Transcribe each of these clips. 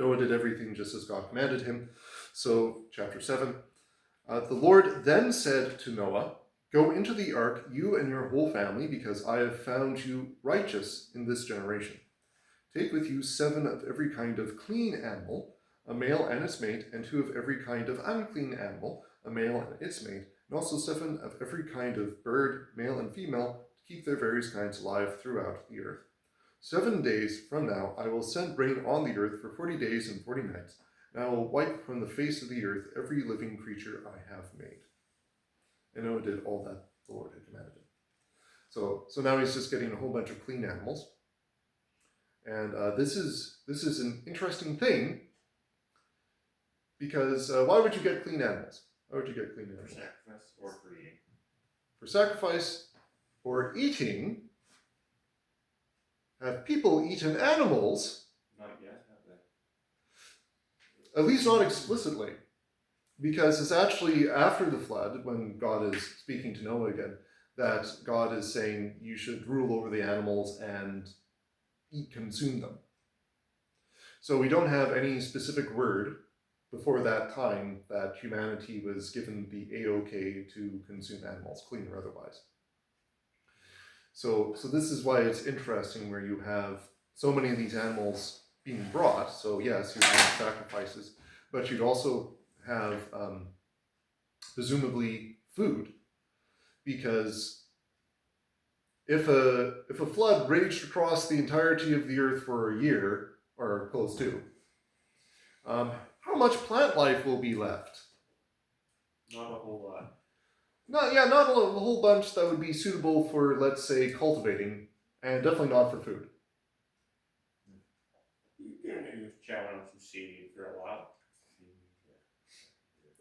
Noah did everything just as God commanded him. So, chapter 7. The Lord then said to Noah, "Go into the ark, you and your whole family, because I have found you righteous in this generation. Take with you 7 of every kind of clean animal, a male and its mate, and 2 of every kind of unclean animal, a male and its mate, and also 7 of every kind of bird, male and female, to keep their various kinds alive throughout the earth. 7 days from now I will send rain on the earth for 40 days and 40 nights, and I will wipe from the face of the earth every living creature I have made." And Noah did all that the Lord had commanded him. So now he's just getting a whole bunch of clean animals. And this is an interesting thing, because why would you get clean animals? Why would you get clean animals? For sacrifice or for eating? For sacrifice or eating. Have people eaten animals? Not yet, have they? At least not explicitly. Because it's actually after the flood, when God is speaking to Noah again, that God is saying you should rule over the animals and consume them. So we don't have any specific word before that time that humanity was given the A-OK to consume animals, clean or otherwise. So this is why it's interesting where you have so many of these animals being brought. So yes, you have sacrifices, but you'd also have presumably food, because if a flood raged across the entirety of the earth for a year, or close to, how much plant life will be left? Not a whole lot. Not a whole bunch that would be suitable for, let's say, cultivating, and definitely not for food. You can chow on some seaweed for a while.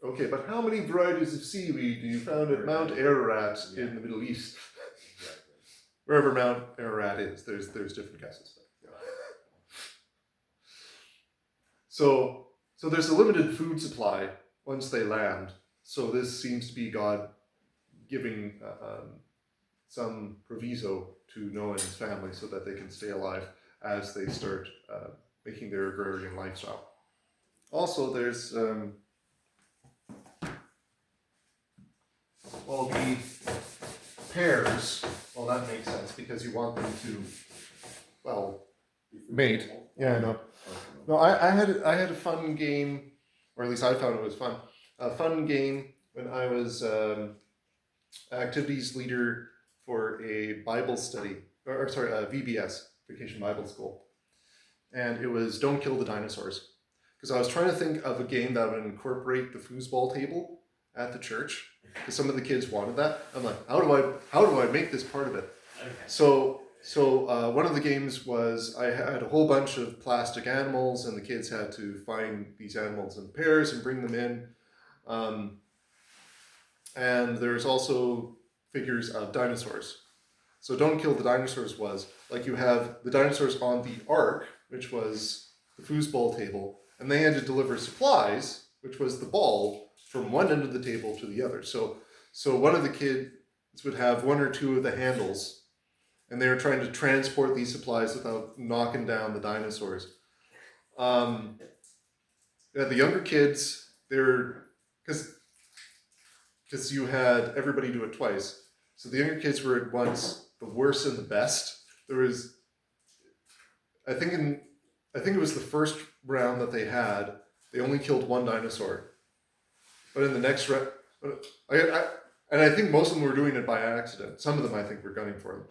Okay, but how many varieties of seaweed do you find at Mount Ararat in the Middle East? Exactly. Wherever Mount Ararat is, there's different guesses. So there's a limited food supply once they land. So this seems to be God giving some proviso to Noah and his family so that they can stay alive as they start making their agrarian lifestyle. Also, there's the pairs. Well, that makes sense because you want them to, mate. Yeah, I know. No, I had a fun game, or at least I found it was fun. A fun game when I was activities leader for a Bible study, or VBS, Vacation Bible School, and it was Don't Kill the Dinosaurs, because I was trying to think of a game that would incorporate the foosball table at the church, because some of the kids wanted that. I'm like, how do I make this part of it? Okay. So one of the games was I had a whole bunch of plastic animals, and the kids had to find these animals in pairs and bring them in. And there's also figures of dinosaurs. So Don't Kill the Dinosaurs was, like, you have the dinosaurs on the ark, which was the foosball table, and they had to deliver supplies, which was the ball, from one end of the table to the other. So one of the kids would have 1 or 2 of the handles, and they were trying to transport these supplies without knocking down the dinosaurs. The younger kids, because you had everybody do it twice. So the younger kids were at once the worst and the best. There was, I think it was the first round that they had, they only killed 1 dinosaur. But in the next round, I think most of them were doing it by accident. Some of them, I think, were gunning for them.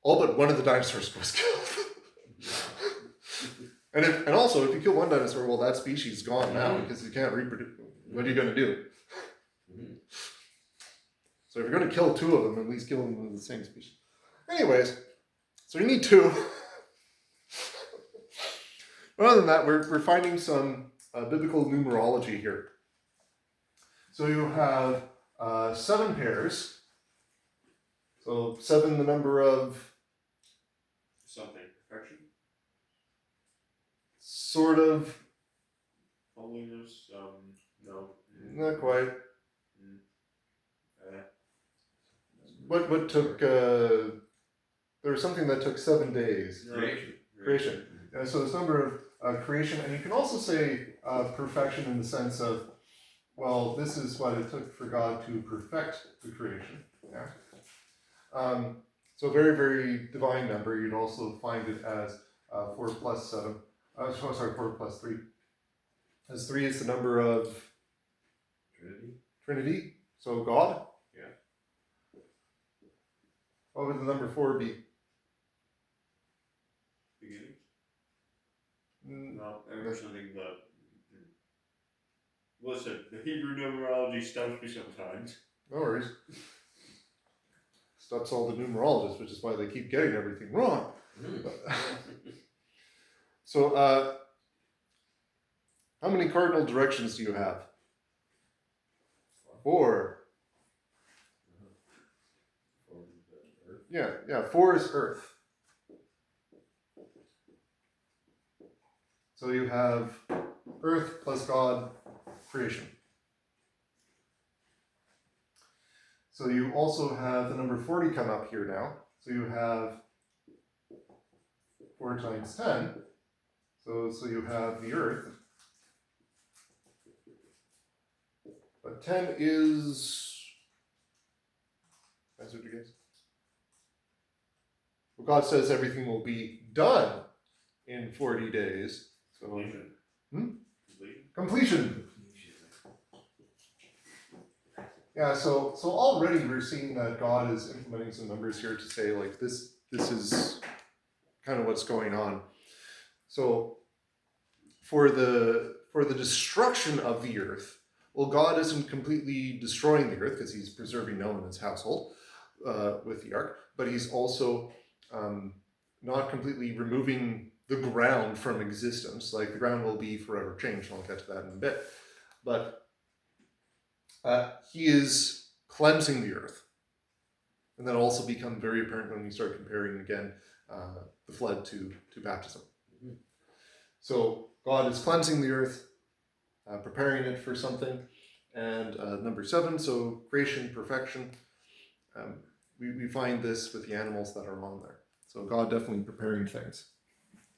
All but 1 of the dinosaurs was killed. And also, if you kill 1 dinosaur, well, that species is gone now because you can't reproduce. What are you going to do? So if you're going to kill 2 of them, at least kill them with the same species. Anyways, so you need 2. But other than that, we're finding some biblical numerology here. So you have 7 pairs. So 7, the number of something. Perfection? Sort of. Holiness? No. Not quite. What took, there was something that took 7 days. Creation. So this number creation, and you can also say perfection in the sense of, well, this is what it took for God to perfect the creation. Yeah. So very, very divine number. You'd also find it as 4 plus 7. Sorry, 4 plus 3. As 3 is the number of Trinity. So God. Yeah. What would the number 4 be? Beginnings? Mm, No, there's something that. Listen, the Hebrew numerology stumps me sometimes. no worries. That's all the numerologists, which is why they keep getting everything wrong. So, how many cardinal directions do you have? 4. Yeah, 4 is Earth. So you have Earth plus God, creation. So you also have the number 40 come up here now. So you have 4 times 10. So you have the Earth. But 10 is... Answer to guess. Well, God says everything will be done in 40 days. So Completion. Completion. Completion. Yeah, so already we're seeing that God is implementing some numbers here to say, like, this is kind of what's going on. So for the destruction of the earth, well, God isn't completely destroying the earth because he's preserving Noah and his household with the ark, but he's also not completely removing the ground from existence. Like, the ground will be forever changed, and I'll get to that in a bit. But he is cleansing the earth. And that'll also become very apparent when we start comparing again the flood to baptism. Mm-hmm. So God is cleansing the earth, preparing it for something. And number 7, so creation, perfection. We find this with the animals that are on there. So God definitely preparing things.